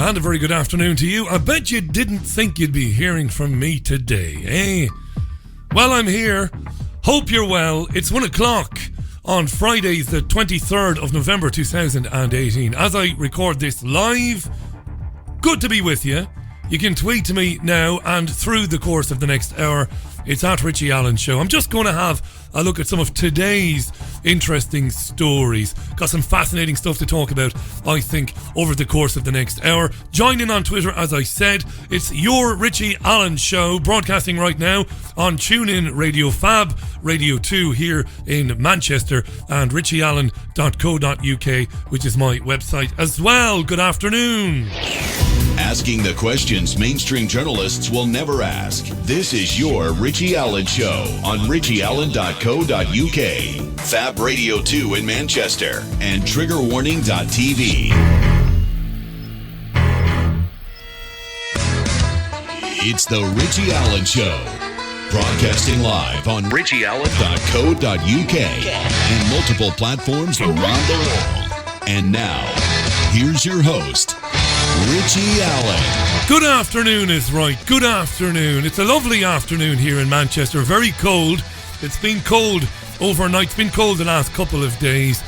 And a very good afternoon to you. I bet you didn't think you'd be hearing from me today, eh? Well, I'm here. Hope you're well. It's 1 o'clock on Friday, the 23rd of November 2018. As I record this live, good to be with you. You can tweet to me now and through the course of the next hour. It's at Richie Allen Show. I'm just going to have a look at some of today's interesting stories. Got some fascinating stuff to talk about, I think, over the course of the next hour. Join in on Twitter, as I said. It's your Richie Allen Show, broadcasting right now on TuneIn Radio Fab, Radio 2 here in Manchester, and richieallen.co.uk, which is my website as well. Good afternoon. Asking the questions mainstream journalists will never ask. This is your Richie Allen Show on richieallen.co.uk, Fab Radio 2 in Manchester, and triggerwarning.tv. It's the Richie Allen Show, broadcasting live on richieallen.co.uk and multiple platforms around the world. And now, here's your host, Richie Allen. Good afternoon is right. Good afternoon. It's a lovely afternoon here in Manchester. Very cold. It's been cold overnight. It's been cold the last couple of days.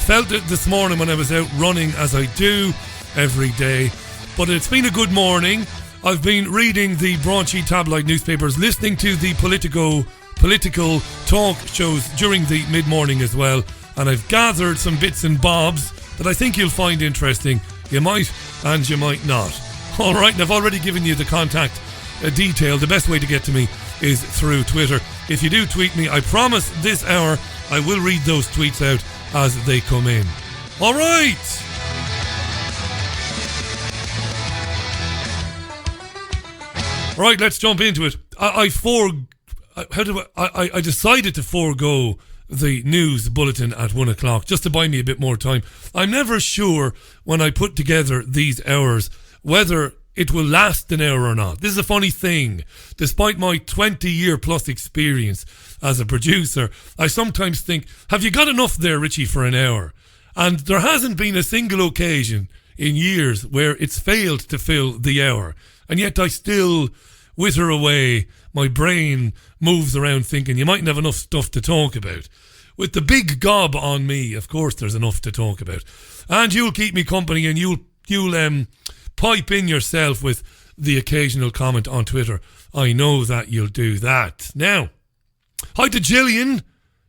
Felt it this morning when I was out running, as I do every day. But it's been a good morning. I've been reading the raunchy tabloid newspapers, listening to the political talk shows during the mid-morning as well. And I've gathered some bits and bobs that I think you'll find interesting. You might and you might not. All right, and I've already given you the contact detail. The best way to get to me is through Twitter. If you do tweet me, I promise this hour I will read those tweets out as they come in. All right. Right, let's jump into it. I decided to forego the news bulletin at 1 o'clock just to buy me a bit more time. I'm never sure when I put together these hours whether it will last an hour or not. This is a funny thing. Despite my 20-year plus experience as a producer, I sometimes think, have you got enough there, Richie, for an hour? And there hasn't been a single occasion in years where it's failed to fill the hour. And yet I still wither away. My brain moves around thinking you mightn't have enough stuff to talk about. With the big gob on me, of course there's enough to talk about. And you'll keep me company, and you'll pipe in yourself with the occasional comment on Twitter. I know that you'll do that. Now, hi to Gillian,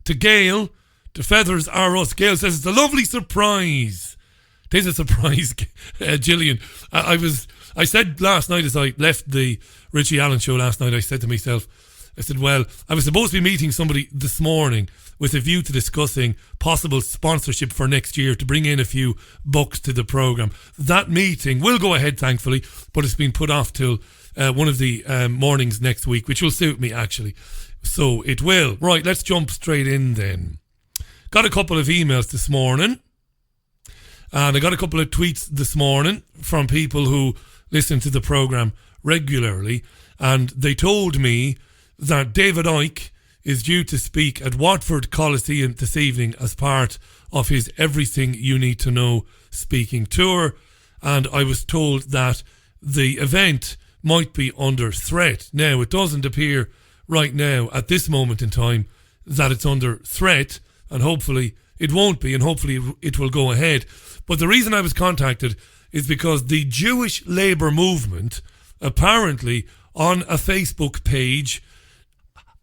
to Gail, to Feathers R Us. Gail says it's a lovely surprise. It is a surprise, Gillian. I said last night as I left the Richie Allen Show last night, I said to myself, I said, well, I was supposed to be meeting somebody this morning with a view to discussing possible sponsorship for next year to bring in a few bucks to the programme. That meeting will go ahead, thankfully, but it's been put off till one of the mornings next week, which will suit me, actually. So it will. Right, let's jump straight in then. Got a couple of emails this morning, and I got a couple of tweets this morning from people who listen to the programme regularly, and they told me that David Icke is due to speak at Watford Coliseum this evening as part of his Everything You Need to Know speaking tour, and I was told that the event might be under threat. Now, it doesn't appear right now at this moment in time that it's under threat, and hopefully it won't be, and hopefully it will go ahead. But the reason I was contacted is because the Jewish Labour Movement apparently on a Facebook page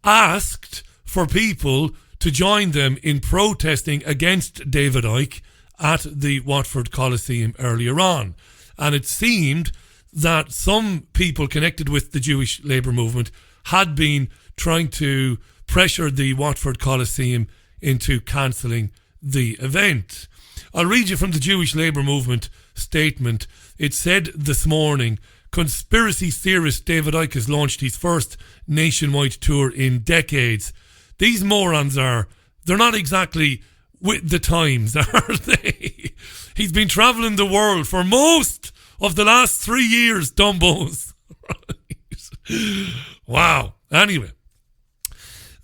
asked for people to join them in protesting against David Icke at the Watford Coliseum earlier on. And it seemed that some people connected with the Jewish Labour Movement had been trying to pressure the Watford Coliseum into cancelling the event. I'll read you from the Jewish Labour Movement statement. It said this morning, conspiracy theorist David Icke has launched his first nationwide tour in decades. These morons they're not exactly with the times, are they? He's been travelling the world for most of the last 3 years, dumbos. Right. Wow. Anyway,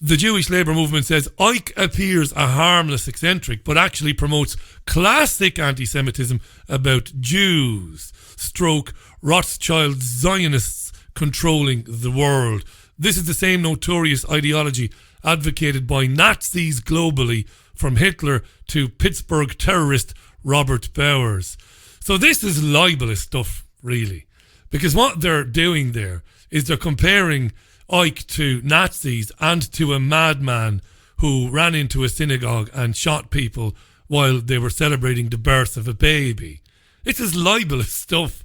The Jewish labour movement says Icke appears a harmless eccentric, but actually promotes classic anti-Semitism about Jews, stroke Rothschild Zionists controlling the world. This is the same notorious ideology advocated by Nazis globally, from Hitler to Pittsburgh terrorist Robert Bowers. So this is libelous stuff, really, because what they're doing there is they're comparing Icke to Nazis and to a madman who ran into a synagogue and shot people while they were celebrating the birth of a baby. It's just libelous stuff.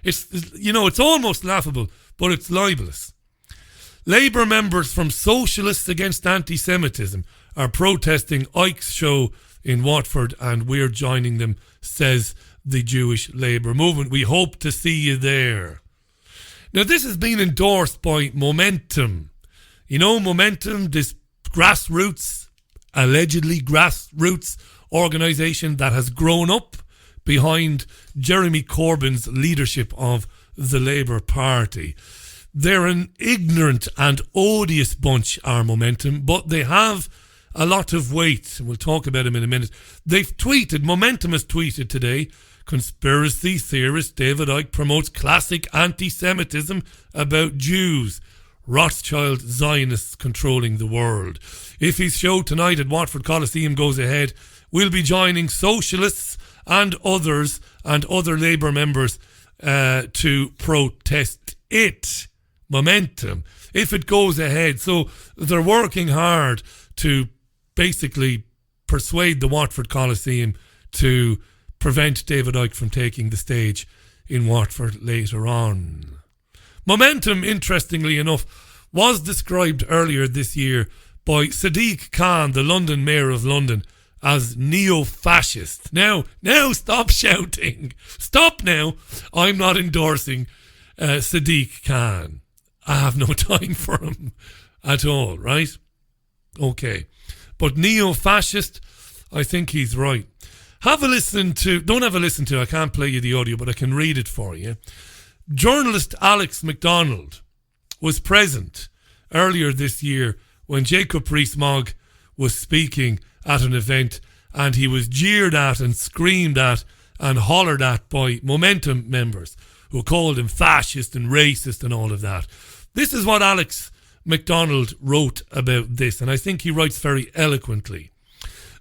It's almost laughable, but it's libelous. Labour members from Socialists Against Anti-Semitism are protesting Icke's show in Watford, and we're joining them, says the Jewish Labour movement. We hope to see you there. Now, this has been endorsed by Momentum. You know, Momentum, this allegedly grassroots organisation that has grown up behind Jeremy Corbyn's leadership of the Labour Party. They're an ignorant and odious bunch, our Momentum, but they have a lot of weight. We'll talk about them in a minute. Momentum has tweeted today, conspiracy theorist David Icke promotes classic anti-Semitism about Jews. Rothschild Zionists controlling the world. If his show tonight at Watford Coliseum goes ahead, we'll be joining socialists and others and other Labour members to protest it. Momentum. If it goes ahead. So they're working hard to basically persuade the Watford Coliseum to prevent David Icke from taking the stage in Watford later on. Momentum, interestingly enough, was described earlier this year by Sadiq Khan, the London Mayor of London, as neo-fascist. Now stop shouting. Stop now. I'm not endorsing Sadiq Khan. I have no time for him at all, right? Okay. But neo-fascist, I think he's right. Don't have a listen to, I can't play you the audio, but I can read it for you. Journalist Alex MacDonald was present earlier this year when Jacob Rees-Mogg was speaking at an event, and he was jeered at and screamed at and hollered at by Momentum members who called him fascist and racist and all of that. This is what Alex MacDonald wrote about this, and I think he writes very eloquently.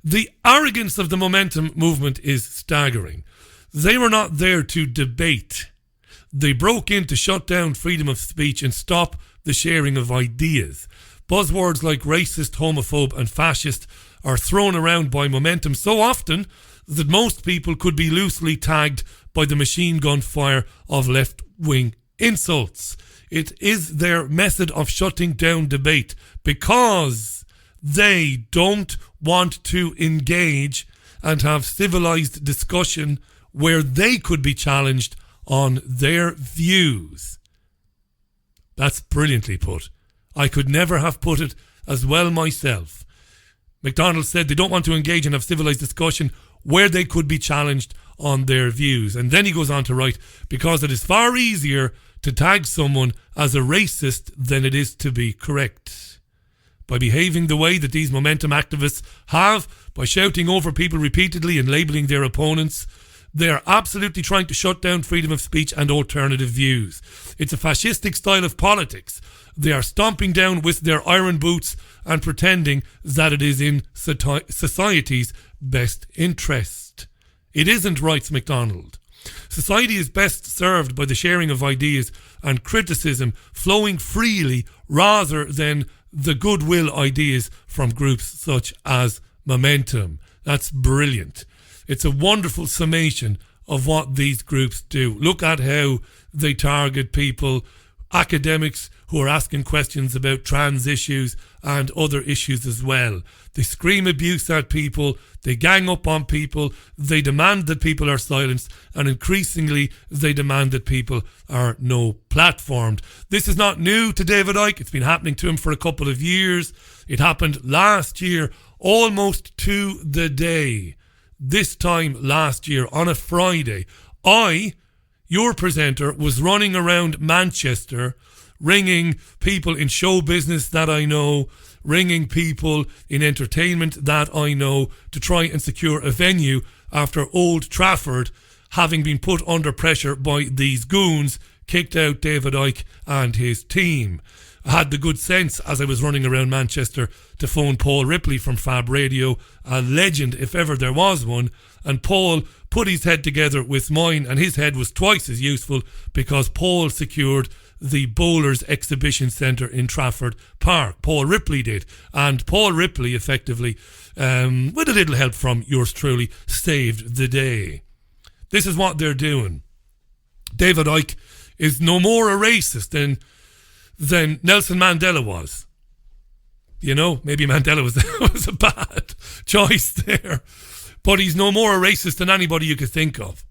The arrogance of the Momentum movement is staggering. They were not there to debate. They broke in to shut down freedom of speech and stop the sharing of ideas. Buzzwords like racist, homophobe and fascist are thrown around by Momentum so often that most people could be loosely tagged by the machine gun fire of left-wing insults. It is their method of shutting down debate because they don't want to engage and have civilized discussion where they could be challenged on their views. That's brilliantly put. I could never have put it as well myself. MacDonald said they don't want to engage and have civilized discussion where they could be challenged on their views. And then he goes on to write, because it is far easier to tag someone as a racist than it is to be correct. By behaving the way that these Momentum activists have, by shouting over people repeatedly and labelling their opponents, they are absolutely trying to shut down freedom of speech and alternative views. It's a fascistic style of politics. They are stomping down with their iron boots and pretending that it is in society's best interest. It isn't, writes MacDonald. Society is best served by the sharing of ideas and criticism flowing freely rather than the goodwill ideas from groups such as Momentum. That's brilliant. It's a wonderful summation of what these groups do. Look at how they target people, academics who are asking questions about trans issues and other issues as well. They scream abuse at people, they gang up on people, they demand that people are silenced, and increasingly they demand that people are no platformed. This is not new to David Icke. It's been happening to him for a couple of years. It happened last year, almost to the day. This time last year on a Friday, your presenter, was running around Manchester ringing people in show business that I know, ringing people in entertainment that I know to try and secure a venue after Old Trafford, having been put under pressure by these goons, kicked out David Icke and his team. I had the good sense as I was running around Manchester to phone Paul Ripley from Fab Radio, a legend if ever there was one, and Paul put his head together with mine, and his head was twice as useful because Paul secured the Bowlers Exhibition Centre in Trafford Park. Paul Ripley did, and Paul Ripley effectively, with a little help from yours truly, saved the day. This is what they're doing. David Icke is no more a racist than Nelson Mandela was. You know, maybe Mandela was a bad choice there. But he's no more a racist than anybody you could think of.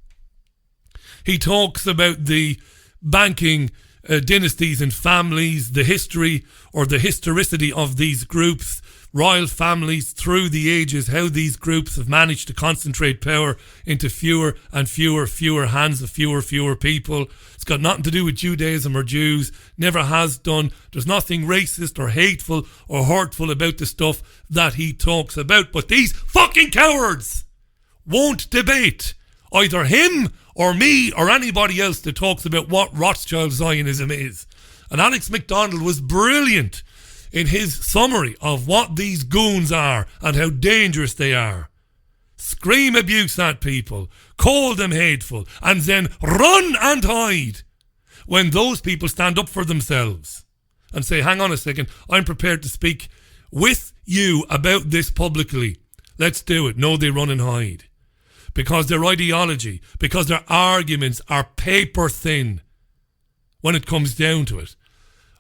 He talks about the banking dynasties and families, the history or the historicity of these groups, royal families through the ages, how these groups have managed to concentrate power into fewer and fewer hands of fewer people. It's got nothing to do with Judaism or Jews, never has done. There's nothing racist or hateful or hurtful about the stuff that he talks about. But these fucking cowards won't debate either him or me or anybody else that talks about what Rothschild Zionism is. And Alex McDonald was brilliant in his summary of what these goons are and how dangerous they are. Scream abuse at people, call them hateful, and then run and hide when those people stand up for themselves and say, hang on a second, I'm prepared to speak with you about this publicly. Let's do it. No, they run and hide. Because their ideology, because their arguments are paper thin when it comes down to it.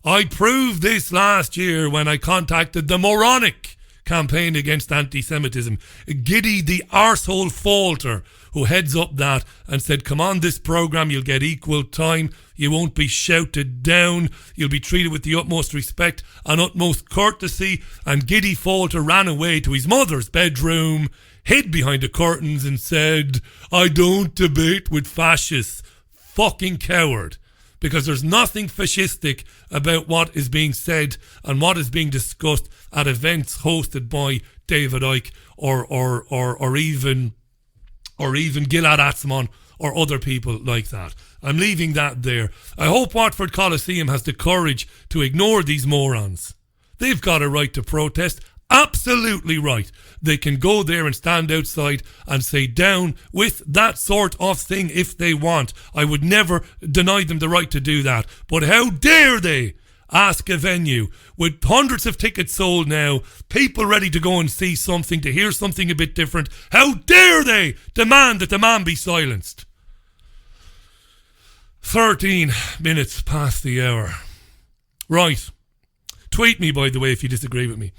I proved this last year when I contacted the moronic campaign against anti-Semitism. Giddy the arsehole Falter, who heads up that, and said, come on this programme, you'll get equal time, you won't be shouted down, you'll be treated with the utmost respect and utmost courtesy. And Giddy Falter ran away to his mother's bedroom, hid behind the curtains and said, I don't debate with fascists. Fucking coward. Because there's nothing fascistic about what is being said and what is being discussed at events hosted by David Icke or even Gilad Atzmon or other people like that. I'm leaving that there. I hope Watford Coliseum has the courage to ignore these morons. They've got a right to protest. Absolutely right. They can go there and stand outside and say down with that sort of thing if they want. I would never deny them the right to do that. But how dare they ask a venue with hundreds of tickets sold now, people ready to go and see something, to hear something a bit different. How dare they demand that the man be silenced? 13 minutes past the hour. Right. Tweet me, by the way, if you disagree with me.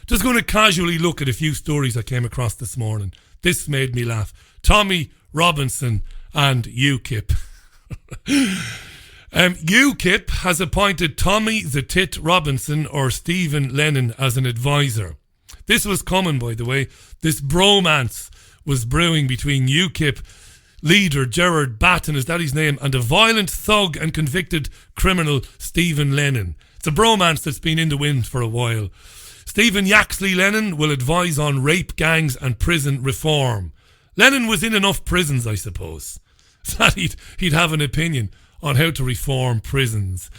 Just going to casually look at a few stories I came across this morning. This made me laugh. Tommy Robinson and UKIP. UKIP has appointed Tommy the Tit Robinson or Stephen Lennon as an advisor. This was coming, by the way. This bromance was brewing between UKIP leader Gerard Batten, is that his name, and a violent thug and convicted criminal Stephen Lennon. It's a bromance that's been in the wind for a while. Stephen Yaxley Lennon will advise on rape gangs and prison reform. Lennon was in enough prisons, I suppose, that he'd have an opinion on how to reform prisons.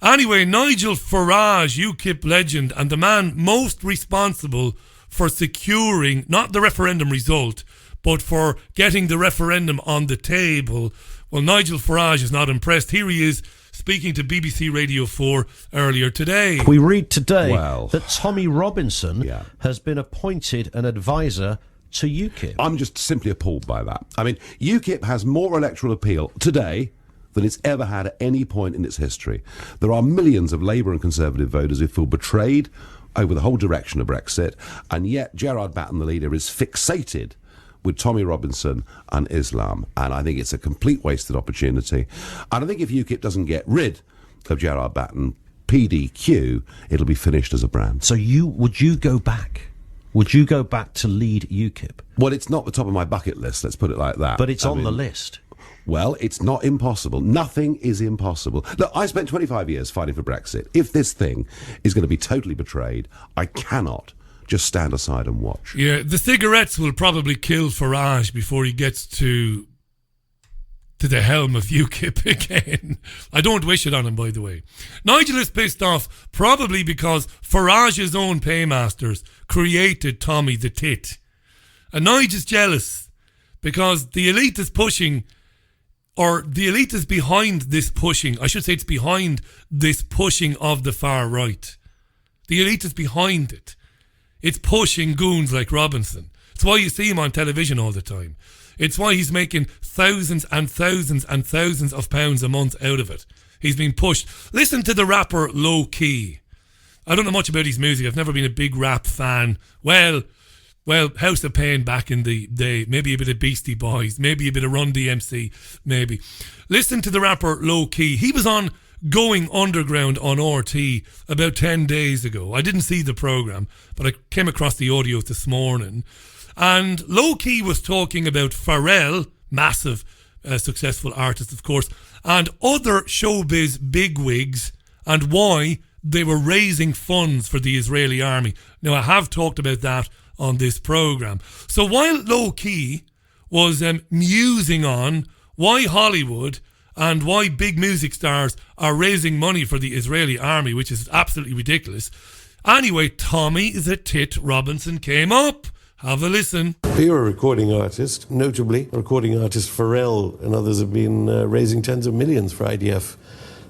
Anyway, Nigel Farage, UKIP legend, and the man most responsible for securing, not the referendum result, but for getting the referendum on the table. Well, Nigel Farage is not impressed. Here he is, speaking to BBC Radio 4 earlier today. We read today that Tommy Robinson has been appointed an advisor to UKIP. I'm just simply appalled by that. I mean, UKIP has more electoral appeal today than it's ever had at any point in its history. There are millions of Labour and Conservative voters who feel betrayed over the whole direction of Brexit, and yet Gerard Batten, the leader, is fixated with Tommy Robinson and Islam, and I think it's a complete wasted opportunity. And I think if UKIP doesn't get rid of Gerard Batten, PDQ, it'll be finished as a brand. So would you go back? Would you go back to lead UKIP? Well, it's not the top of my bucket list, let's put it like that. But it's on the list. Well, it's not impossible. Nothing is impossible. Look, I spent 25 years fighting for Brexit. If this thing is going to be totally betrayed, I cannot just stand aside and watch. Yeah, the cigarettes will probably kill Farage before he gets to the helm of UKIP again. I don't wish it on him, by the way. Nigel is pissed off probably because Farage's own paymasters created Tommy the Tit. And Nigel's jealous because the elite is pushing, or the elite is behind this pushing. I should say it's behind this pushing of the far right. The elite is behind it. It's pushing goons like Robinson. It's why you see him on television all the time. It's why he's making thousands and thousands and thousands of pounds a month out of it. He's been pushed. Listen to the rapper Low Key. I don't know much about his music. I've never been a big rap fan. Well, House of Pain back in the day. Maybe a bit of Beastie Boys. Maybe a bit of Run DMC. Maybe. Listen to the rapper Low Key. He was on Going Underground on RT about 10 days ago. I didn't see the programme, but I came across the audio this morning. And Low Key was talking about Pharrell, massive successful artist, of course, and other showbiz bigwigs, and why they were raising funds for the Israeli army. Now, I have talked about that on this programme. So while Low Key was musing on why Hollywood and why big music stars are raising money for the Israeli army, which is absolutely ridiculous, anyway, Tommy the Tit Robinson came up. Have a listen. You're a recording artist, notably. Recording artist Pharrell and others have been raising tens of millions for IDF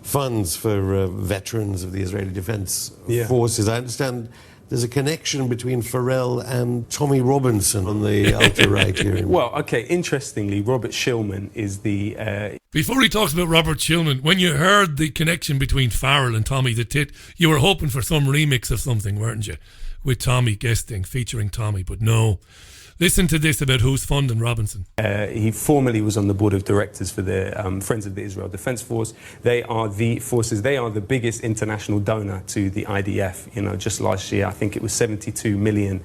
funds for veterans of the Israeli Defense Forces. I understand there's a connection between Pharrell and Tommy Robinson on the ultra-right here. Well, okay, interestingly, Robert Shillman is the... Before he talks about Robert Shillman, when you heard the connection between Pharrell and Tommy the Tit, you were hoping for some remix of something, weren't you? With Tommy guesting, featuring Tommy, but no. Listen to this about who's funding Robinson. He formerly was on the board of directors for the Friends of the Israel Defense Force. They are the forces. They are the biggest international donor to the IDF. You know, just last year, I think it was $72 million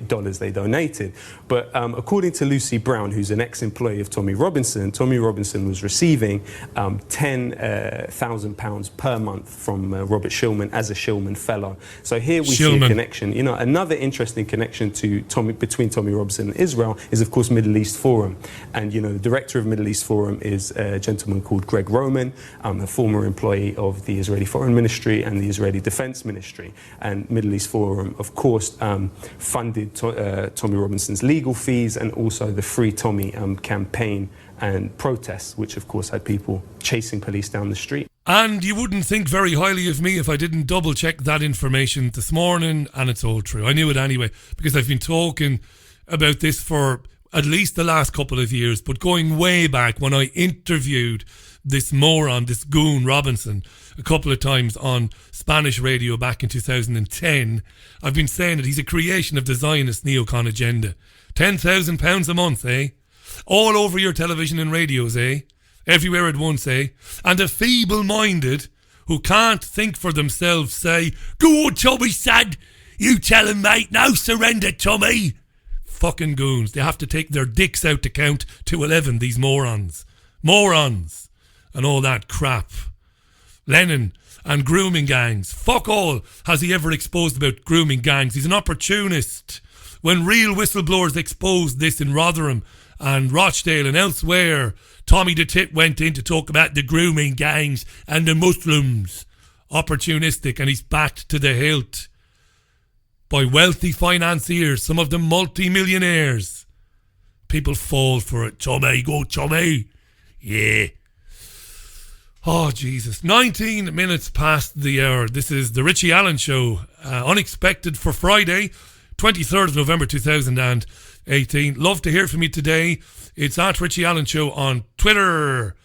dollars they donated. But according to Lucy Brown, who's an ex-employee of Tommy Robinson was receiving £10,000 per month from Robert Shillman as a Shillman Fellow. So here we see a connection. You know, another interesting connection to between Tommy Robinson and Israel is, of course, Middle East Forum. And, you know, the director of Middle East Forum is a gentleman called Greg Roman, a former employee of the Israeli Foreign Ministry and the Israeli Defense Ministry. And Middle East Forum, of course, funded Tommy Robinson's legal fees and also the Free Tommy campaign and protests, which, of course, had people chasing police down the street. And you wouldn't think very highly of me if I didn't double check that information this morning, and it's all true. I knew it anyway, because I've been talking about this for at least the last couple of years, but going way back when I interviewed this moron, this goon Robinson, a couple of times on Spanish radio back in 2010, I've been saying that he's a creation of the Zionist neocon agenda. £10,000 a month, eh? All over your television and radios, eh? Everywhere at once, eh? And the feeble-minded who can't think for themselves say, "Go on, Tommy, sad. You tell him, mate. No surrender, Tommy." Fucking goons. They have to take their dicks out to count to 11, these morons. Morons. And all that crap. Lenin and grooming gangs. Fuck all has he ever exposed about grooming gangs. He's an opportunist. When real whistleblowers exposed this in Rotherham and Rochdale and elsewhere, Tommy the Tit went in to talk about the grooming gangs and the Muslims. Opportunistic, and he's backed to the hilt by wealthy financiers, some of them multi-millionaires. People fall for it. Tommy, go Tommy. Yeah. Oh, Jesus. 19 minutes past the hour. This is the Richie Allen Show. Unexpected for Friday, 23rd of November 2018. Love to hear from you today. It's at Richie Allen Show on Twitter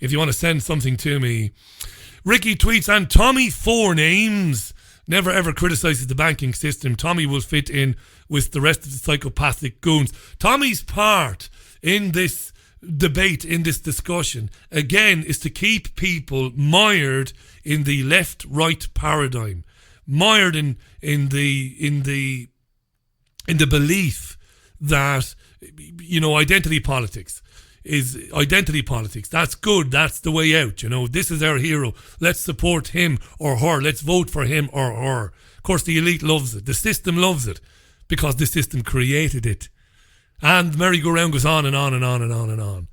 if you want to send something to me. Ricky tweets, and Tommy Four Names never ever criticises the banking system. Tommy will fit in with the rest of the psychopathic goons. Tommy's part in this debate, in this discussion, again, is to keep people mired in the left-right paradigm, mired in the belief that, you know, identity politics is identity politics. That's good. That's the way out. This is our hero. Let's support him or her. Let's vote for him or her. Of course, the elite loves it. The system loves it because the system created it. And the merry-go-round goes on and on and on and on and on.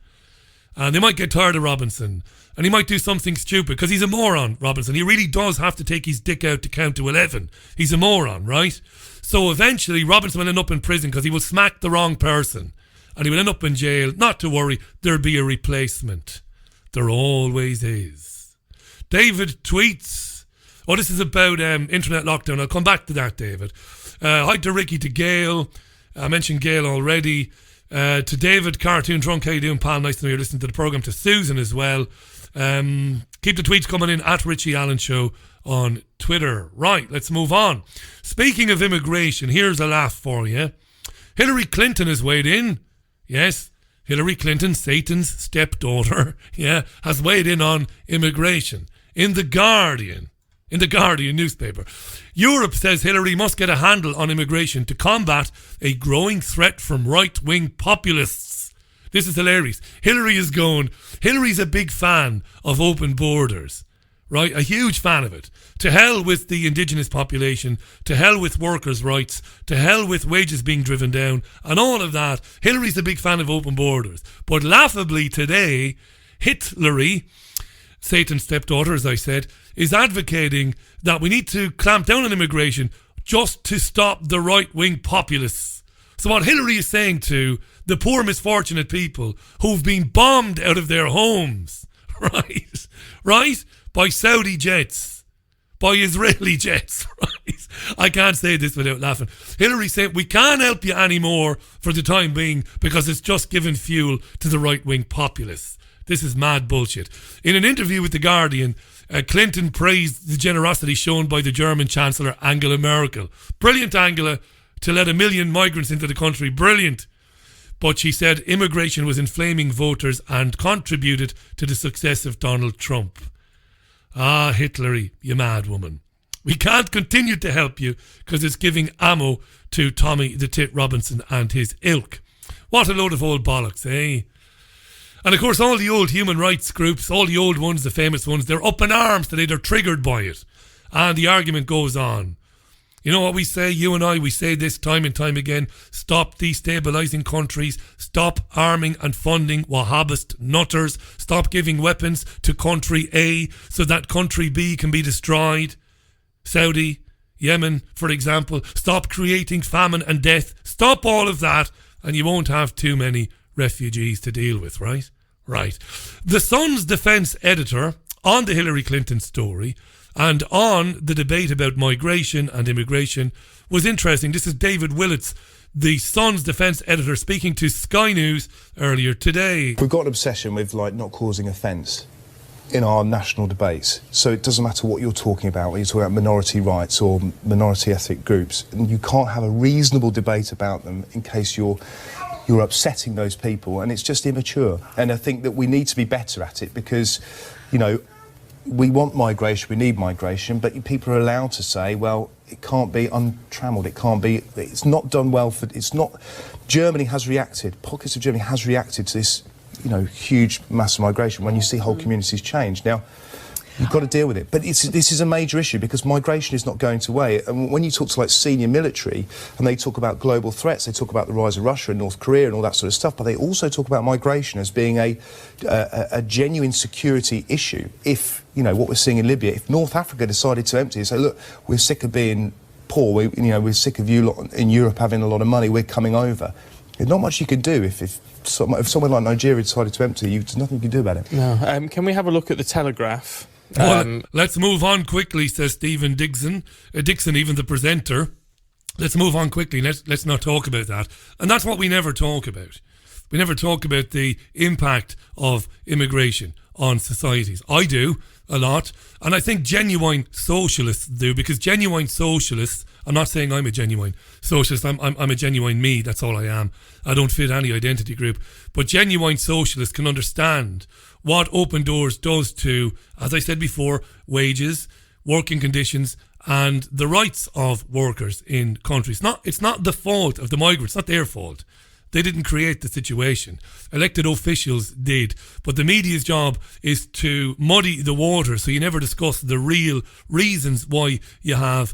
And they might get tired of Robinson. And he might do something stupid because he's a moron, Robinson. He really does have to take his dick out to count to 11. He's a moron, right? So eventually Robinson will end up in prison because he will smack the wrong person. And he will end up in jail. Not to worry, there'll be a replacement. There always is. David tweets. Oh, this is about internet lockdown. I'll come back to that, David. Hi to Ricky, to Gail. I mentioned Gail already. To David, Cartoon Drunk, how you doing, pal? Nice to know you're listening to the programme. To Susan as well. Keep the tweets coming in at Richie Allen Show on Twitter. Right, let's move on. Speaking of immigration, here's a laugh for you. Hillary Clinton has weighed in. Yes, Hillary Clinton, Satan's stepdaughter, has weighed in on immigration. In The Guardian newspaper. Europe says Hillary must get a handle on immigration to combat a growing threat from right-wing populists. This is hilarious. Hillary's a big fan of open borders, right? A huge fan of it. To hell with the indigenous population, to hell with workers' rights, to hell with wages being driven down, and all of that. Hillary's a big fan of open borders. But laughably today, Hillary, Satan's stepdaughter, as I said, is advocating that we need to clamp down on immigration just to stop the right-wing populists. So what Hillary is saying to the poor misfortunate people who've been bombed out of their homes, right? By Saudi jets, by Israeli jets, right? I can't say this without laughing. Hillary said, we can't help you anymore for the time being because it's just giving fuel to the right-wing populists. This is mad bullshit. In an interview with The Guardian, Clinton praised the generosity shown by the German Chancellor Angela Merkel. Brilliant, Angela, to let 1 million migrants into the country. Brilliant. But she said immigration was inflaming voters and contributed to the success of Donald Trump. Ah, Hillary, you mad woman. We can't continue to help you because it's giving ammo to Tommy the Tit Robinson and his ilk. What a load of old bollocks, eh? And of course all the old human rights groups, all the old ones, the famous ones, they're up in arms today, they're triggered by it. And the argument goes on. You know what we say, you and I, we say this time and time again, stop destabilising countries, stop arming and funding Wahhabist nutters, stop giving weapons to country A so that country B can be destroyed. Saudi, Yemen, for example, stop creating famine and death, stop all of that, and you won't have too many refugees to deal with, right? Right. The Sun's defence editor on the Hillary Clinton story and on the debate about migration and immigration was interesting. This is David Willits, the Sun's defence editor, speaking to Sky News earlier today. We've got an obsession with not causing offence in our national debates. So it doesn't matter what you're talking about, when you're talking about minority rights or minority ethnic groups, and you can't have a reasonable debate about them in case you're upsetting those people, and it's just immature. And I think that we need to be better at it because, we want migration, we need migration, but people are allowed to say, well, it can't be untrammelled, it's not done well Germany has reacted, pockets of Germany has reacted to this, huge mass migration when you see whole communities change. Now, you've got to deal with it. But this is a major issue because migration is not going away. And when you talk to senior military and they talk about global threats, they talk about the rise of Russia and North Korea and all that sort of stuff, but they also talk about migration as being a genuine security issue. If, what we're seeing in Libya, if North Africa decided to empty and say, look, we're sick of being poor, we're sick of you lot in Europe having a lot of money, we're coming over. There's not much you can do if someone like Nigeria decided to empty you, there's nothing you can do about it. No. Can we have a look at the Telegraph? Well, let's move on quickly, says Stephen Dixon, even the presenter. Let's move on quickly. Let's not talk about that. And that's what we never talk about. We never talk about the impact of immigration on societies. I do a lot, and I think genuine socialists do, because genuine socialists, I'm not saying I'm a genuine socialist, I'm a genuine me, that's all I am. I don't fit any identity group. But genuine socialists can understand what Open Doors does to, as I said before, wages, working conditions, and the rights of workers in countries. It's not the fault of the migrants, it's not their fault. They didn't create the situation. Elected officials did. But the media's job is to muddy the water, so you never discuss the real reasons why you have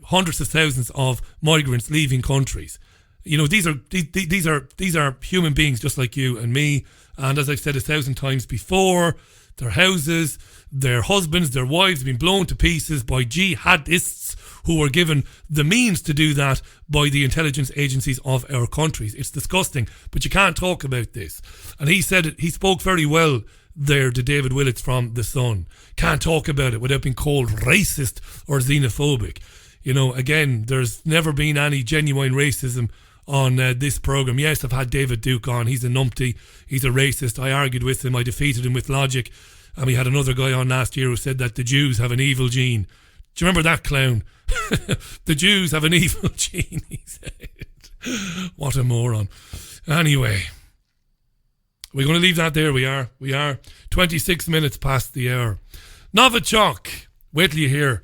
hundreds of thousands of migrants leaving countries. You know, these are human beings just like you and me. And as I've said 1,000 times before, their houses, their husbands, their wives have been blown to pieces by jihadists who were given the means to do that by the intelligence agencies of our countries. It's disgusting, but you can't talk about this. And he said it, he spoke very well there to David Willits from The Sun. Can't talk about it without being called racist or xenophobic. You know, again, there's never been any genuine racism on this programme. Yes, I've had David Duke on. He's a numpty. He's a racist. I argued with him. I defeated him with logic. And we had another guy on last year who said that the Jews have an evil gene. Do you remember that clown? The Jews have an evil gene, he said. What a moron. Anyway, we're going to leave that there. We are 26 minutes past the hour. Novichok. Wait till you hear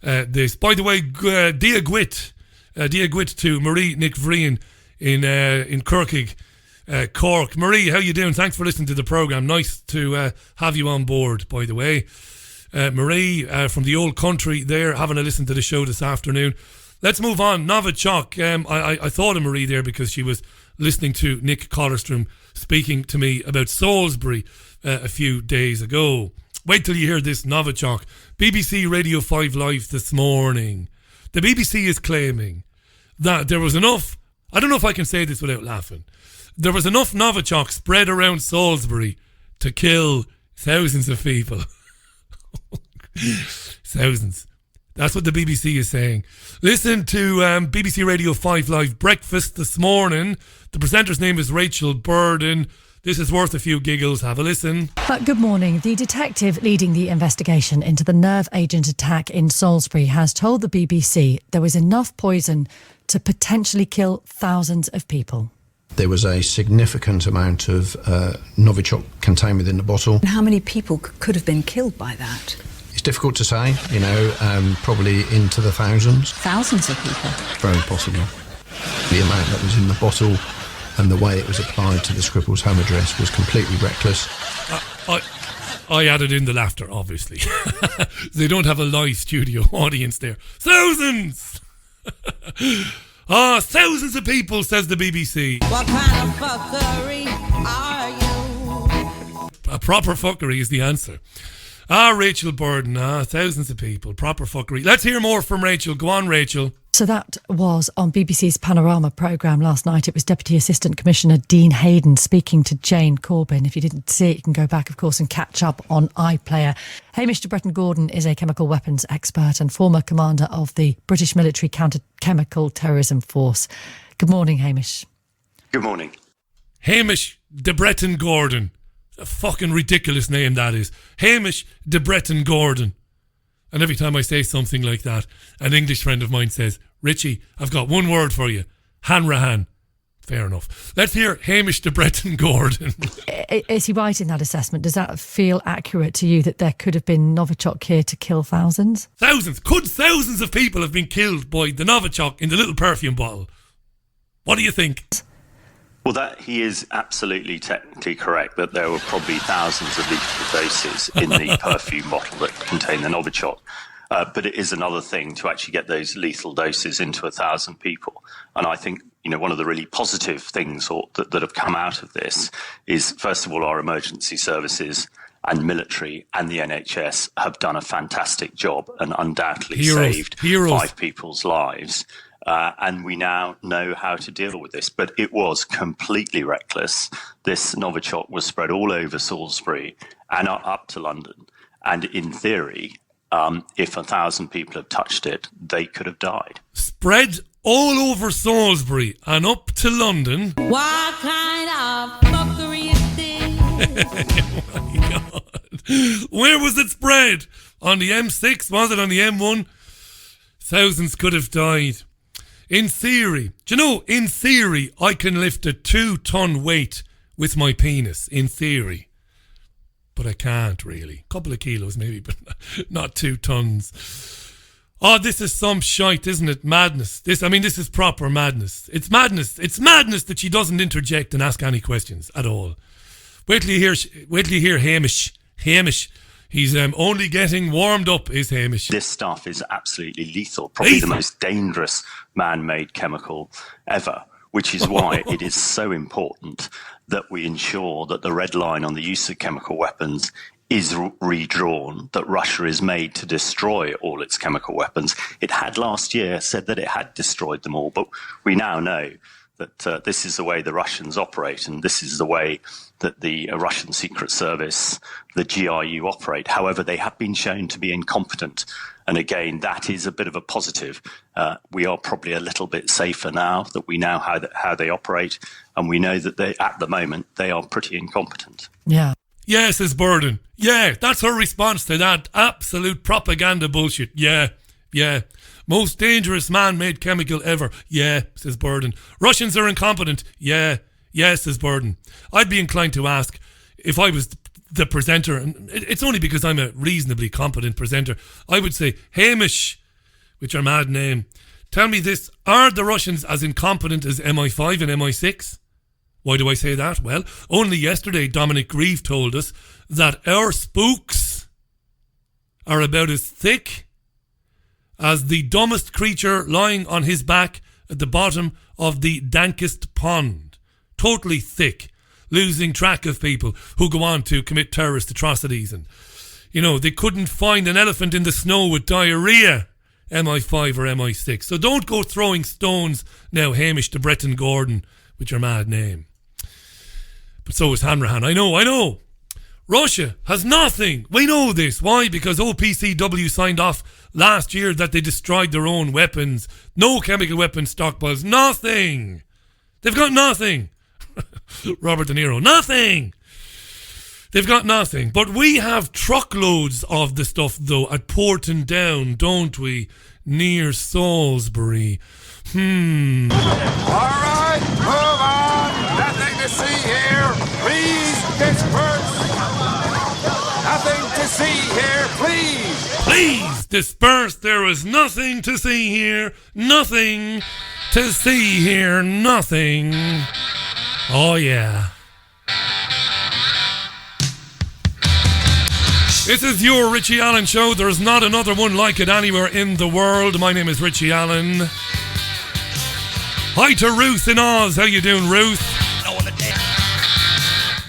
this. By the way, Dia Gwit to Marie Nick Vrian in Kirkig, Cork. Marie, how you doing? Thanks for listening to the programme. Nice to have you on board, by the way. Marie from the old country there, having a listen to the show this afternoon. Let's move on. Novichok. I thought of Marie there because she was listening to Nick Collerstrom speaking to me about Salisbury a few days ago. Wait till you hear this, Novichok. BBC Radio 5 Live this morning. The BBC is claiming that there was enough, I don't know if I can say this without laughing, there was enough Novichok spread around Salisbury to kill thousands of people. Thousands. That's what the BBC is saying. Listen to BBC Radio 5 Live Breakfast this morning. The presenter's name is Rachel Burden. This is worth a few giggles. Have a listen. Good morning. The detective leading the investigation into the nerve agent attack in Salisbury has told the BBC there was enough poison to potentially kill thousands of people. There was a significant amount of Novichok contained within the bottle. How many people could have been killed by that? It's difficult to say, probably into the thousands. Thousands of people? Very possible. The amount that was in the bottle and the way it was applied to the Skripal's home address was completely reckless. I added in the laughter, obviously. They don't have a live studio audience there. Thousands! Thousands of people, says the BBC. What kind of fuckery are you? A proper fuckery is the answer. Rachel Burden. Thousands of people. Proper fuckery. Let's hear more from Rachel. Go on, Rachel. So that was on BBC's Panorama programme last night. It was Deputy Assistant Commissioner Dean Hayden speaking to Jane Corbyn. If you didn't see it, you can go back, of course, and catch up on iPlayer. Hamish de Bretton-Gordon is a chemical weapons expert and former commander of the British Military Counter-Chemical Terrorism Force. Good morning, Hamish. Good morning. Hamish de Bretton-Gordon. A fucking ridiculous name that is. Hamish de Bretton-Gordon. And every time I say something like that, an English friend of mine says, Richie, I've got one word for you. Hanrahan. Fair enough. Let's hear Hamish de Bretton-Gordon. Is he right in that assessment? Does that feel accurate to you that there could have been Novichok here to kill thousands? Thousands? Could thousands of people have been killed by the Novichok in the little perfume bottle? What do you think? Well, that he is absolutely technically correct that there were probably thousands of lethal doses in the perfume bottle that contained the Novichok. But it is another thing to actually get those lethal doses into 1,000 people. And I think, one of the really positive things that have come out of this is, first of all, our emergency services and military and the NHS have done a fantastic job and undoubtedly saved 5 people's lives. And we now know how to deal with this. But it was completely reckless. This Novichok was spread all over Salisbury and up to London. And in theory, if 1,000 people had touched it, they could have died. Spread all over Salisbury and up to London. What kind of fuckery is this? Oh my God. Where was it spread? On the M6? Was it on the M1? Thousands could have died. In theory, in theory, I can lift a 2-ton weight with my penis, in theory. But I can't really. A couple of kilos maybe, but not 2 tons. Oh, this is some shite, isn't it? Madness. This is proper madness. It's madness. It's madness that she doesn't interject and ask any questions at all. Wait till you hear Hamish. Hamish. He's only getting warmed up, is Hamish. This stuff is absolutely lethal. Probably the most dangerous man-made chemical ever, which is why it is so important that we ensure that the red line on the use of chemical weapons is redrawn, that Russia is made to destroy all its chemical weapons. It had last year said that it had destroyed them all, but we now know that this is the way the Russians operate, and this is the way that the Russian Secret Service, the GRU, operate. However, they have been shown to be incompetent. And again, that is a bit of a positive. We are probably a little bit safer now that we know how they operate, and we know that at the moment, they are pretty incompetent. Yeah. Yeah, says Burden. Yeah, that's her response to that absolute propaganda bullshit. Yeah. Most dangerous man-made chemical ever. Yeah, says Burden. Russians are incompetent. Yeah, says Burden. I'd be inclined to ask if I was the presenter, and it's only because I'm a reasonably competent presenter, I would say, Hamish, which are mad name, tell me this, are the Russians as incompetent as MI5 and MI6? Why do I say that? Well, only yesterday Dominic Grieve told us that our spooks are about as thick as the dumbest creature lying on his back at the bottom of the dankest pond. Totally thick, losing track of people who go on to commit terrorist atrocities. And, they couldn't find an elephant in the snow with diarrhea, MI5 or MI6. So don't go throwing stones now, Hamish to Bretton Gordon, with your mad name. But so is Hanrahan. I know. Russia has nothing. We know this. Why? Because OPCW signed off last year that they destroyed their own weapons. No chemical weapons stockpiles. Nothing. They've got nothing. Robert De Niro. Nothing. They've got nothing. But we have truckloads of the stuff, though, at Porton Down, don't we? Near Salisbury. All right, move on. Nothing to see here. Please disperse. Nothing to see here, please. Please disperse. There is nothing to see here. Nothing to see here. Nothing. Oh, yeah. This is your Richie Allen Show. There's not another one like it anywhere in the world. My name is Richie Allen. Hi to Ruth in Oz. How you doing, Ruth?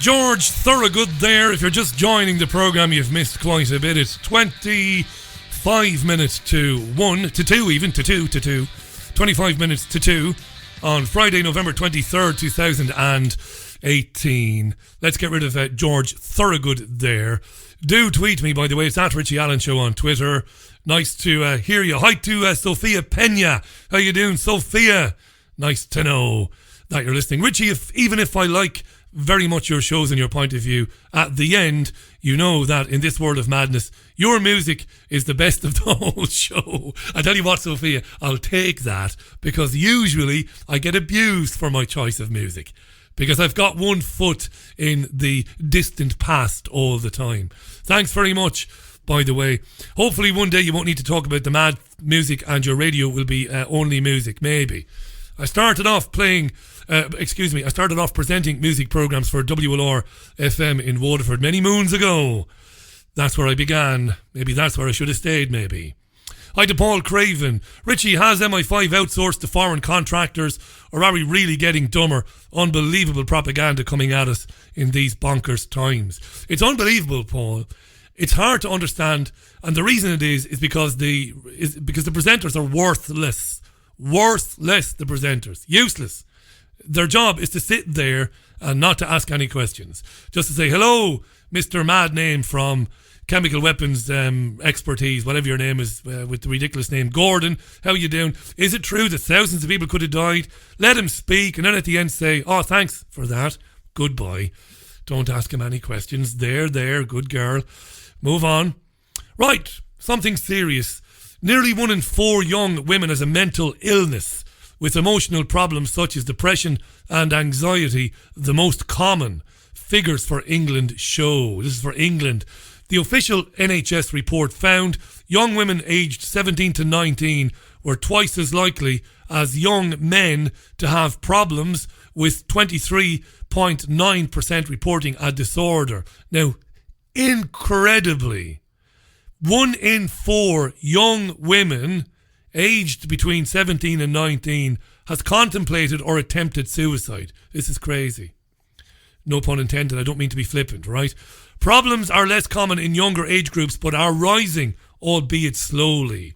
George Thorogood there. If you're just joining the programme, you've missed quite a bit. It's 25 minutes to 1, to 2 even, to 2. 25 minutes to 2 on Friday, November 23rd, 2018. Let's get rid of George Thorogood there. Do tweet me, by the way. It's at Richie Allen Show on Twitter. Nice to hear you. Hi to Sophia Pena. How you doing, Sophia? Nice to know that you're listening. Richie, even if I like very much your shows and your point of view, at the end, you know that in this world of madness, your music is the best of the whole show. I tell you what, Sophia, I'll take that, because usually I get abused for my choice of music, because I've got one foot in the distant past all the time. Thanks very much, by the way. Hopefully one day you won't need to talk about the mad music and your radio will be only music, maybe. I started off presenting music programs for WLR FM in Waterford many moons ago. That's where I began. Maybe that's where I should have stayed, maybe. Hi to Paul Craven. Richie, has MI5 outsourced to foreign contractors, or are we really getting dumber? Unbelievable propaganda coming at us in these bonkers times. It's unbelievable, Paul. It's hard to understand, and the reason it is because the presenters are worthless. Worthless, the presenters. Useless. Their job is to sit there and not to ask any questions. Just to say, hello, Mr. Mad Name from Chemical Weapons Expertise, whatever your name is, with the ridiculous name, Gordon, how you doing? Is it true that thousands of people could have died? Let him speak, and then at the end say, oh, thanks for that. Goodbye. Don't ask him any questions. There, good girl. Move on. Right, something serious. Nearly 1 in 4 young women has a mental illness, with emotional problems such as depression and anxiety the most common. Figures for England show. This is for England. The official NHS report found young women aged 17 to 19 were twice as likely as young men to have problems, with 23.9% reporting a disorder. Now, incredibly, 1 in 4 young women aged between 17 and 19 has contemplated or attempted suicide. This is crazy. No pun intended, I don't mean to be flippant, right? Problems are less common in younger age groups, but are rising, albeit slowly.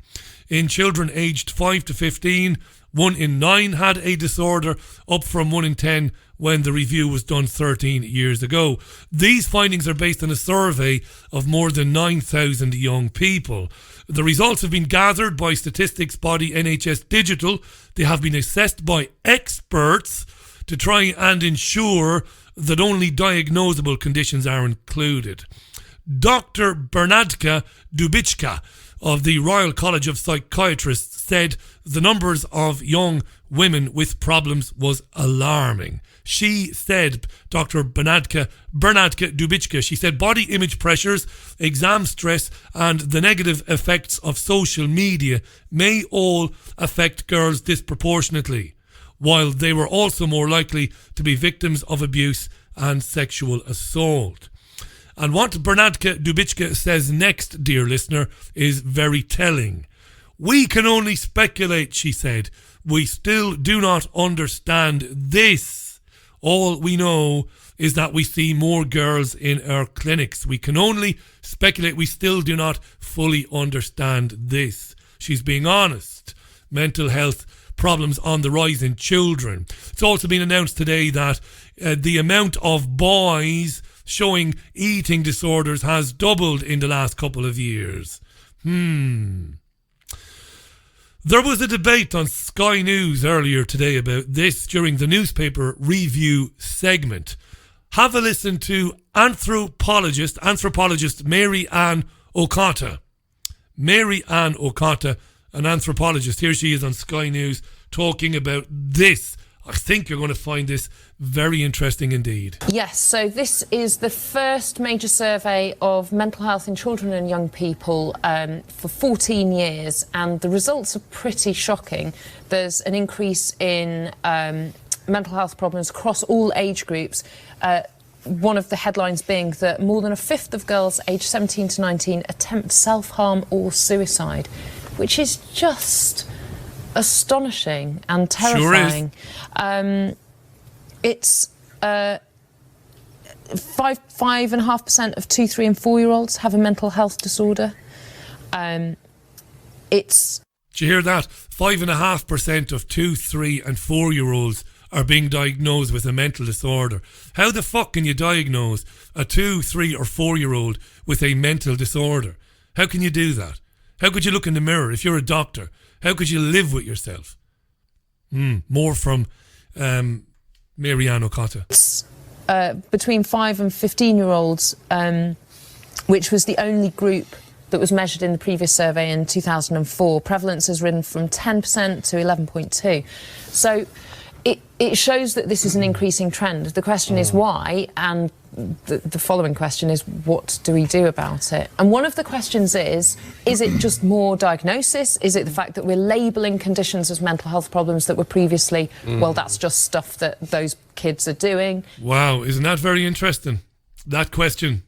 In children aged 5 to 15, 1 in 9 had a disorder, up from 1 in 10 when the review was done 13 years ago. These findings are based on a survey of more than 9,000 young people. The results have been gathered by statistics body NHS Digital. They have been assessed by experts to try and ensure that only diagnosable conditions are included. Dr. Bernadka Dubichka of the Royal College of Psychiatrists said the numbers of young women with problems was alarming. She said, Dr. Bernadka Dubichka, she said body image pressures, exam stress and the negative effects of social media may all affect girls disproportionately, while they were also more likely to be victims of abuse and sexual assault. And what Bernadka Dubichka says next, dear listener, is very telling. We can only speculate, she said. We still do not understand this. All we know is that we see more girls in our clinics. We can only speculate. We still do not fully understand this. She's being honest. Mental health problems on the rise in children. It's also been announced today that the amount of boys showing eating disorders has doubled in the last couple of years. There was a debate on Sky News earlier today about this during the newspaper review segment. Have a listen to anthropologist Mary Ann Okata. Mary Ann Okata, an anthropologist. Here she is on Sky News talking about this. I think you're going to find this very interesting indeed. Yes, so this is the first major survey of mental health in children and young people for 14 years, and the results are pretty shocking. There's an increase in mental health problems across all age groups. One of the headlines being that more than a fifth of girls aged 17 to 19 attempt self-harm or suicide, which is just astonishing and terrifying. Sure is. It's 5.5% of 2, 3 and 4-year-olds have a mental health disorder. Did you hear that? 5.5% of 2, 3 and 4-year-olds are being diagnosed with a mental disorder. How the fuck can you diagnose a 2, 3 or 4-year-old with a mental disorder? How can you do that? How could you look in the mirror if you're a doctor? How could you live with yourself? More from Mary Ann Okata. Between 5 and 15-year-olds, which was the only group that was measured in the previous survey in 2004. Prevalence has risen from 10% to 11.2%. So it shows that this is an increasing trend. The question is why, and the following question is, what do we do about it? And one of the questions is it just more diagnosis? Is it the fact that we're labelling conditions as mental health problems that were previously, well, that's just stuff that those kids are doing? Wow, isn't that very interesting? That question.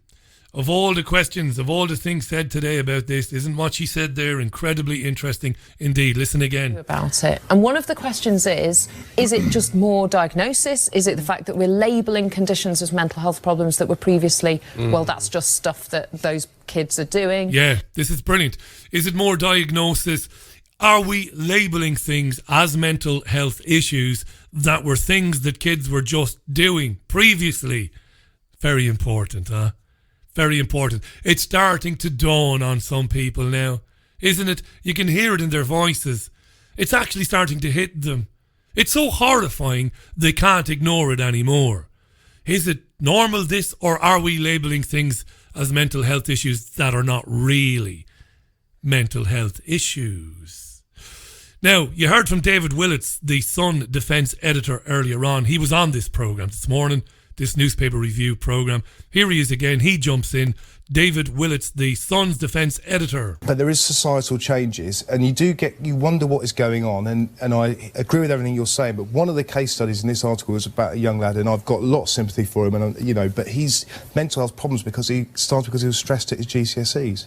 Of all the questions, of all the things said today about this, isn't what she said there incredibly interesting indeed? Listen again. About it. And one of the questions is it just more diagnosis? Is it the fact that we're labelling conditions as mental health problems that were previously, well, that's just stuff that those kids are doing? Yeah, this is brilliant. Is it more diagnosis? Are we labelling things as mental health issues that were things that kids were just doing previously? Very important, huh? Very important. It's starting to dawn on some people now, isn't it? You can hear it in their voices. It's actually starting to hit them. It's so horrifying they can't ignore it anymore. Is it normal this, or are we labelling things as mental health issues that are not really mental health issues? Now, you heard from David Willits, the Sun defence editor, earlier on. He was on this programme this morning, this newspaper review programme. Here he is again. He jumps in David Willits, the Sun's defence editor. But there is societal changes, and you wonder what is going on, and I agree with everything you're saying, but one of the case studies in this article was about a young lad, and I've got a lot of sympathy for him, and but he's mental health problems because he was stressed at his GCSEs.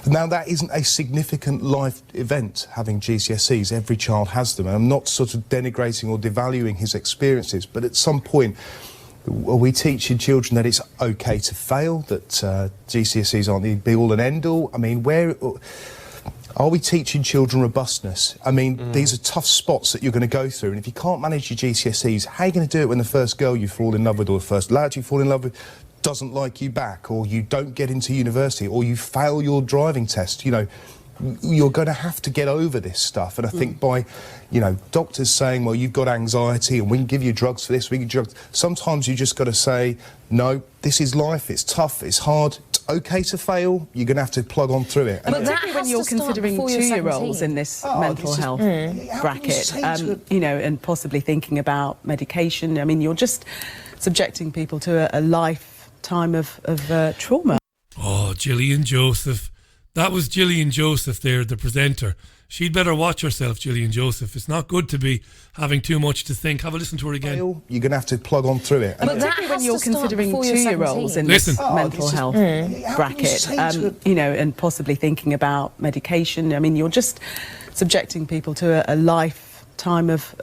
Now, that isn't a significant life event, having GCSEs. Every child has them, and I'm not sort of denigrating or devaluing his experiences, but at some point, are we teaching children that it's okay to fail, that GCSEs aren't the be-all and end-all? I mean, where are we teaching children robustness? I mean, these are tough spots that you're going to go through, and if you can't manage your GCSEs, how are you going to do it when the first girl you fall in love with or the first lad you fall in love with doesn't like you back, or you don't get into university, or you fail your driving test? You're going to have to get over this stuff, and I think by, doctors saying, well, you've got anxiety and we can give you drugs for this, we can drugs. Sometimes you just got to say, no, this is life, it's tough, it's hard, it's okay to fail, you're going to have to plug on through it. And particularly when you're considering 2-year-olds in this mental health bracket, and possibly thinking about medication. I mean, you're just subjecting people to a lifetime of trauma. Oh, Gillian Joseph. That was Gillian Joseph there, the presenter. She'd better watch herself, Gillian Joseph. It's not good to be having too much to think. Have a listen to her again. You're going to have to plug on through it. But particularly when you're considering 2-year-olds in this mental health bracket, and possibly thinking about medication. I mean, you're just subjecting people to a lifetime of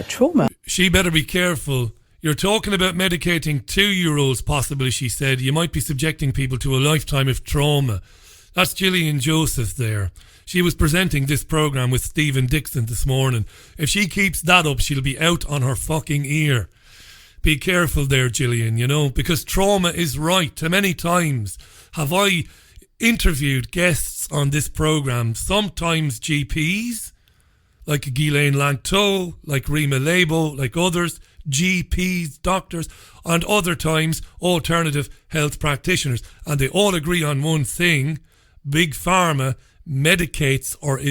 trauma. She better be careful. You're talking about medicating 2-year-olds, possibly, she said. You might be subjecting people to a lifetime of trauma. That's Gillian Joseph there. She was presenting this programme with Stephen Dixon this morning. If she keeps that up, she'll be out on her fucking ear. Be careful there, Gillian, because trauma is right. Too many times have I interviewed guests on this programme, sometimes GPs, like Ghislaine Langto, like Rima Labo, like others, GPs, doctors, and other times alternative health practitioners. And they all agree on one thing: Big-Pharma medicates or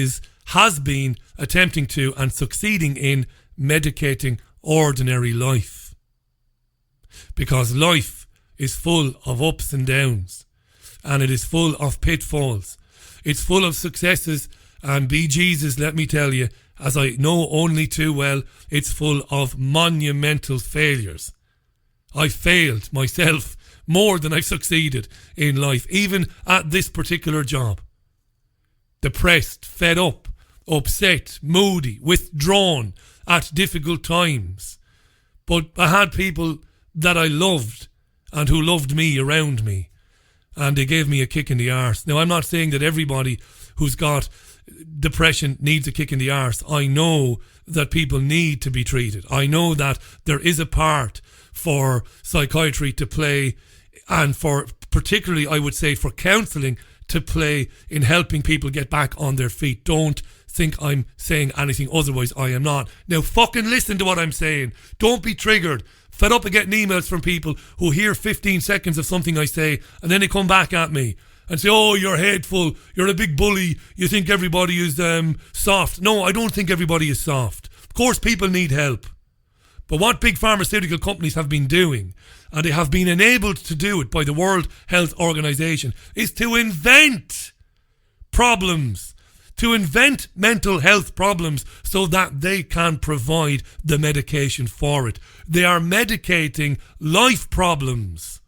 has been attempting to and succeeding in medicating ordinary life. Because life is full of ups and downs, and it is full of pitfalls. It's full of successes, and be Jesus, let me tell you, as I know only too well, it's full of monumental failures. I failed myself more than I've succeeded in life, even at this particular job. Depressed, fed up, upset, moody, withdrawn at difficult times. But I had people that I loved and who loved me around me, and they gave me a kick in the arse. Now, I'm not saying that everybody who's got depression needs a kick in the arse. I know that people need to be treated. I know that there is a part for psychiatry to play, and for particularly, I would say, for counselling to play in helping people get back on their feet. Don't think I'm saying anything otherwise. I am not. Now fucking listen to what I'm saying. Don't be triggered. Fed up of getting emails from people who hear 15 seconds of something I say and then they come back at me and say, oh, you're hateful, you're a big bully, you think everybody is soft. No, I don't think everybody is soft. Of course people need help. But what big pharmaceutical companies have been doing, and they have been enabled to do it by the World Health Organization, is to invent problems, to invent mental health problems so that they can provide the medication for it. They are medicating life problems.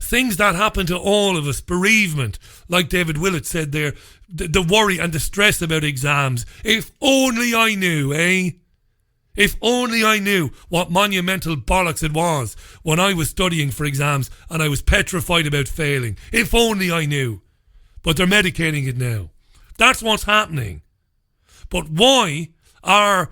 Things that happen to all of us, bereavement, like David Willits said there, the worry and the stress about exams. If only I knew, eh? If only I knew what monumental bollocks it was when I was studying for exams and I was petrified about failing. If only I knew. But they're medicating it now. That's what's happening. But why are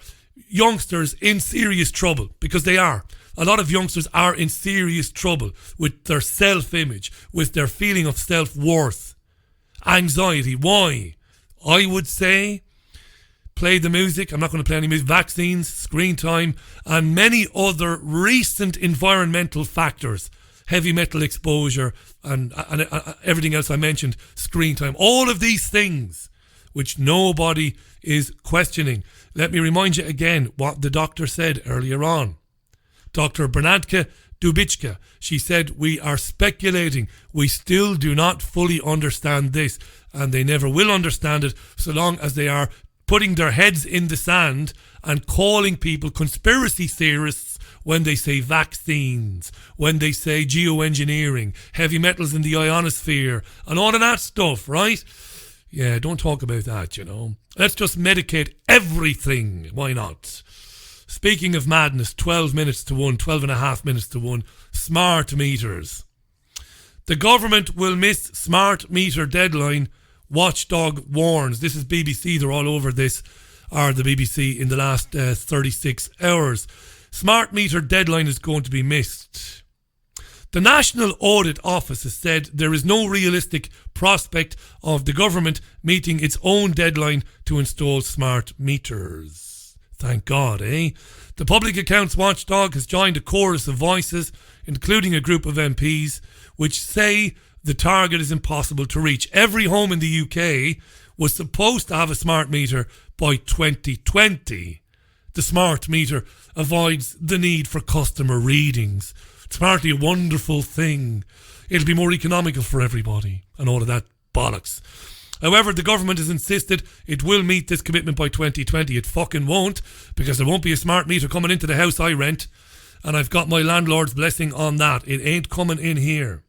youngsters in serious trouble? Because they are. A lot of youngsters are in serious trouble with their self-image, with their feeling of self-worth. Anxiety. Why? I would say, play the music. I'm not going to play any music. Vaccines, screen time, and many other recent environmental factors. Heavy metal exposure and everything else I mentioned. Screen time. All of these things which nobody is questioning. Let me remind you again what the doctor said earlier on. Dr. Bernadke, Dubichka. She said, "We are speculating. We still do not fully understand this, and they never will understand it so long as they are putting their heads in the sand and calling people conspiracy theorists when they say vaccines, when they say geoengineering, heavy metals in the ionosphere, and all of that stuff, right? Yeah, don't talk about that, you know. Let's just medicate everything. Why not? Speaking of madness, 12 minutes to 1, 12 and a half minutes to 1, smart meters. The government will miss smart meter deadline, Watchdog warns. This is BBC, they're all over this, or the BBC, in the last 36 hours. Smart meter deadline is going to be missed. The National Audit Office has said there is no realistic prospect of the government meeting its own deadline to install smart meters. Thank God, eh? The Public Accounts Watchdog has joined a chorus of voices, including a group of MPs, which say the target is impossible to reach. Every home in the UK was supposed to have a smart meter by 2020. The smart meter avoids the need for customer readings. It's partly a wonderful thing. It'll be more economical for everybody and all of that bollocks. However, the government has insisted it will meet this commitment by 2020. It fucking won't, because there won't be a smart meter coming into the house I rent, and I've got my landlord's blessing on that. It ain't coming in here.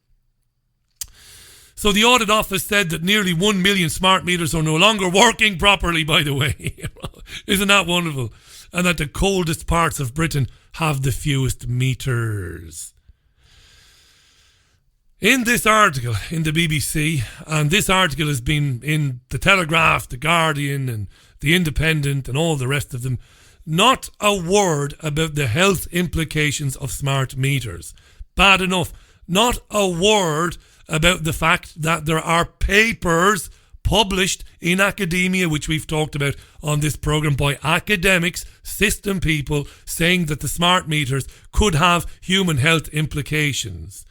So the audit office said that nearly 1 million smart meters are no longer working properly, by the way. Isn't that wonderful? And that the coldest parts of Britain have the fewest meters. In this article in the BBC, and this article has been in The Telegraph, The Guardian and The Independent and all the rest of them, not a word about the health implications of smart meters. Bad enough. Not a word about the fact that there are papers published in academia, which we've talked about on this programme, by academics, system people, saying that the smart meters could have human health implications.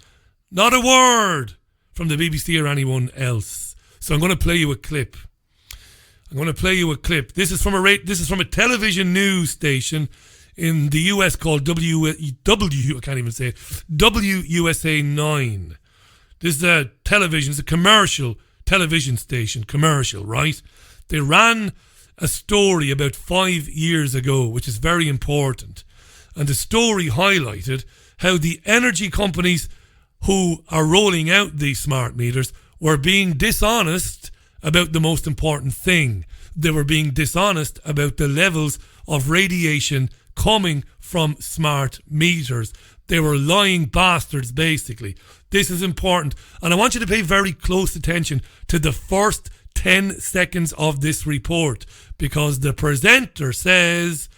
Not a word from the BBC or anyone else. So I'm going to play you a clip. This is from a television news station in the US called WUSA 9. This is a television, it's a commercial television station, right? They ran a story about 5 years ago, which is very important. And the story highlighted how the energy companies who are rolling out these smart meters were being dishonest about the most important thing. They were being dishonest about the levels of radiation coming from smart meters. They were lying bastards, basically. This is important. And I want you to pay very close attention to the first 10 seconds of this report, because the presenter says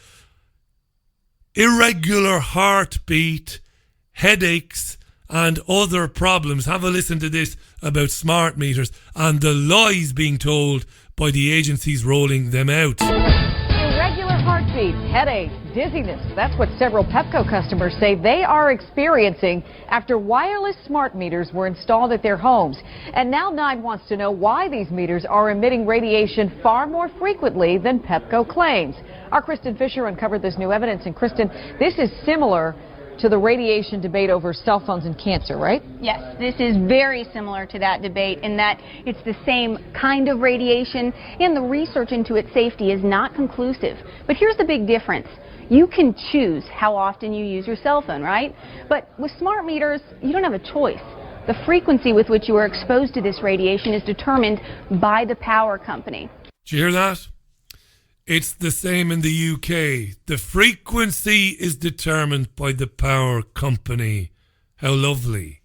irregular heartbeat, headaches, and other problems. Have a listen to this about smart meters and the lies being told by the agencies rolling them out. Irregular heartbeat, headache, dizziness. That's what several Pepco customers say they are experiencing after wireless smart meters were installed at their homes. And now 9 wants to know why these meters are emitting radiation far more frequently than Pepco claims. Our Kristen Fisher uncovered this new evidence. And Kristen, this is similar to the radiation debate over cell phones and cancer, right? Yes, this is very similar to that debate in that it's the same kind of radiation, and the research into its safety is not conclusive. But here's the big difference. You can choose how often you use your cell phone, right? But with smart meters, you don't have a choice. The frequency with which you are exposed to this radiation is determined by the power company. Did you hear that? It's the same in the UK. The frequency is determined by the power company. How lovely.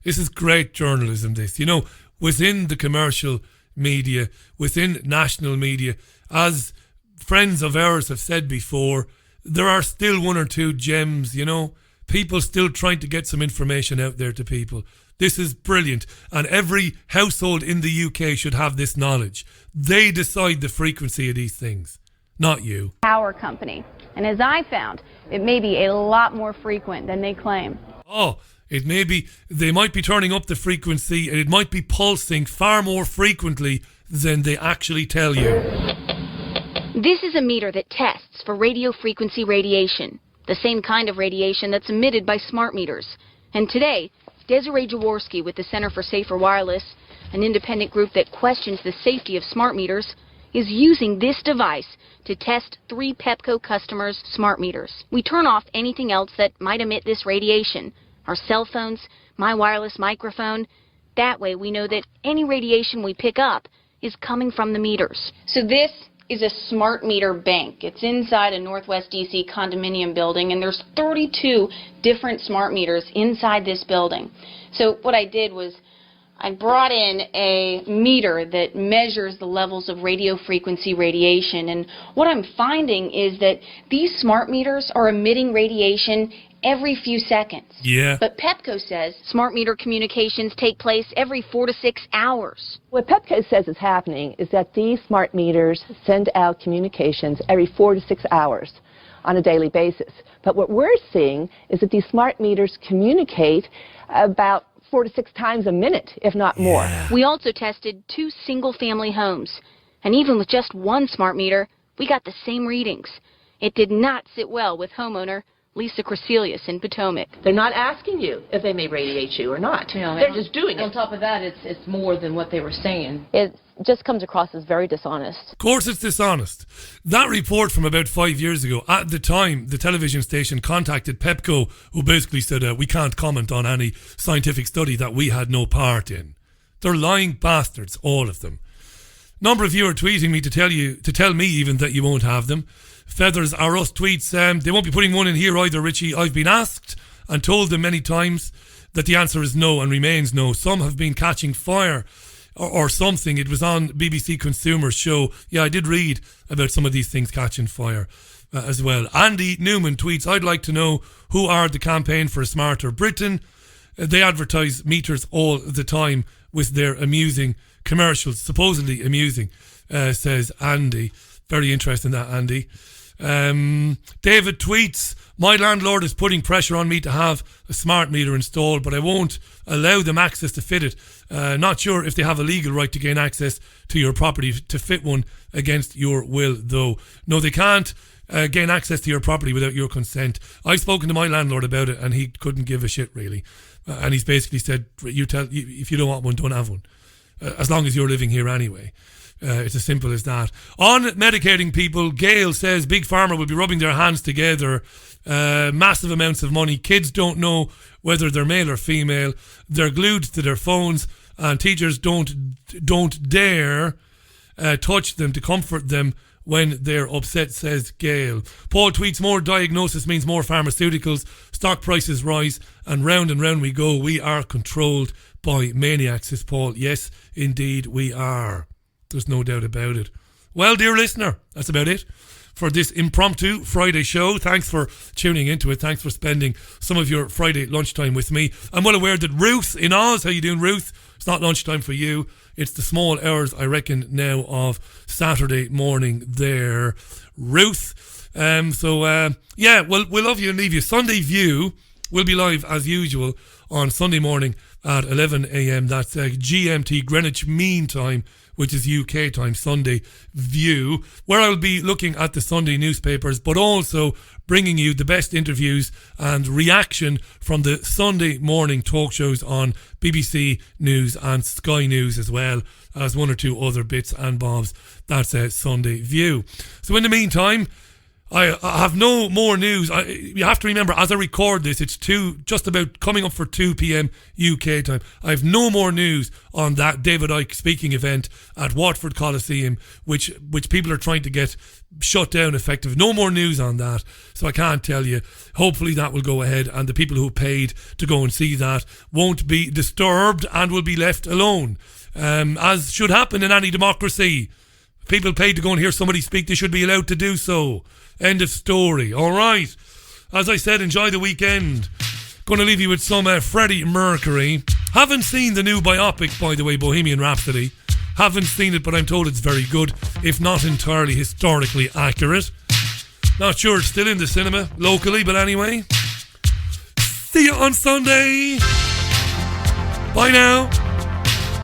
This is great journalism, this. You know, within the commercial media, within national media, as friends of ours have said before, there are still one or two gems, you know. People still trying to get some information out there to people. This is brilliant. And every household in the UK should have this knowledge. They decide the frequency of these things, not you. Power company. And as I found, it may be a lot more frequent than they claim. Oh, it may be, they might be turning up the frequency and it might be pulsing far more frequently than they actually tell you. This is a meter that tests for radio frequency radiation. the same kind of radiation that's emitted by smart meters. And today, Desiree Jaworski with the Center for Safer Wireless, an independent group that questions the safety of smart meters, is using this device to test 3 Pepco customers' smart meters. We turn off anything else that might emit this radiation, our cell phones, my wireless microphone. That way we know that any radiation we pick up is coming from the meters. So this is a smart meter bank. It's inside a Northwest DC condominium building, and there's 32 different smart meters inside this building. So what I did was I brought in a meter that measures the levels of radio frequency radiation, and what I'm finding is that these smart meters are emitting radiation every few seconds. Yeah. But Pepco says smart meter communications take place every 4 to 6 hours. What Pepco says is happening is that these smart meters send out communications every 4 to 6 hours on a daily basis. But what we're seeing is that these smart meters communicate about 4 to 6 times a minute, if not more. Yeah. We also tested 2 single-family homes, and even with just one smart meter, we got the same readings. It did not sit well with homeowner Lisa Creselius in Potomac. They're not asking you if they may radiate you or not. They're just doing it. On top of that, it's more than what they were saying. It just comes across as very dishonest. Of course it's dishonest. That report from about 5 years ago, at the time, the television station contacted Pepco, who basically said, we can't comment on any scientific study that we had no part in. They're lying bastards, all of them. Number of you are tweeting me to tell me even that you won't have them. Feathers are us tweets. They won't be putting one in here either, Richie. I've been asked and told them many times that the answer is no and remains no. Some have been catching fire or something. It was on BBC Consumer Show. Yeah, I did read about some of these things catching fire as well. Andy Newman tweets, I'd like to know who are the campaign for a smarter Britain. They advertise meters all the time with their amusing commercials. Supposedly amusing, says Andy. Very interesting that, Andy. David tweets, my landlord is putting pressure on me to have a smart meter installed, but I won't allow them access to fit it. Not sure if they have a legal right to gain access to your property to fit one against your will, though. No, they can't gain access to your property without your consent. I've spoken to my landlord about it and he couldn't give a shit, really. And he's basically said, if you don't want one, don't have one. As long as you're living here anyway. It's as simple as that. On medicating people, Gail says Big-Pharma will be rubbing their hands together. Massive amounts of money. Kids don't know whether they're male or female. They're glued to their phones, and teachers don't dare touch them to comfort them when they're upset, says Gail. Paul tweets, more diagnosis means more pharmaceuticals. Stock prices rise, and round we go. We are controlled by maniacs, says Paul. Yes, indeed we are. There's no doubt about it. Well, dear listener, that's about it for this impromptu Friday show. Thanks for tuning into it. Thanks for spending some of your Friday lunchtime with me. I'm well aware that Ruth in Oz, how you doing, Ruth? It's not lunchtime for you. It's the small hours, I reckon, now of Saturday morning there, Ruth. Yeah, well, we'll love you and leave you. Sunday View will be live as usual on Sunday morning at 11 a.m. That's GMT, Greenwich Mean Time, which is UK time, Sunday View, where I'll be looking at the Sunday newspapers, but also bringing you the best interviews and reaction from the Sunday morning talk shows on BBC News and Sky News, as well as one or two other bits and bobs. That's Sunday View. So in the meantime, I have no more news. You have to remember, as I record this, it's just about coming up for 2 p.m. UK time. I have no more news on that David Icke speaking event at Watford Coliseum, which people are trying to get shut down effective. No more news on that, so I can't tell you. Hopefully that will go ahead, and the people who paid to go and see that won't be disturbed and will be left alone, as should happen in any democracy. People paid to go and hear somebody speak, they should be allowed to do so. End of story. All right. As I said, enjoy the weekend. Going to leave you with some Freddy Mercury. Haven't seen the new biopic, by the way, Bohemian Rhapsody. Haven't seen it, but I'm told it's very good, if not entirely historically accurate. Not sure it's still in the cinema locally, but anyway. See you on Sunday. Bye now.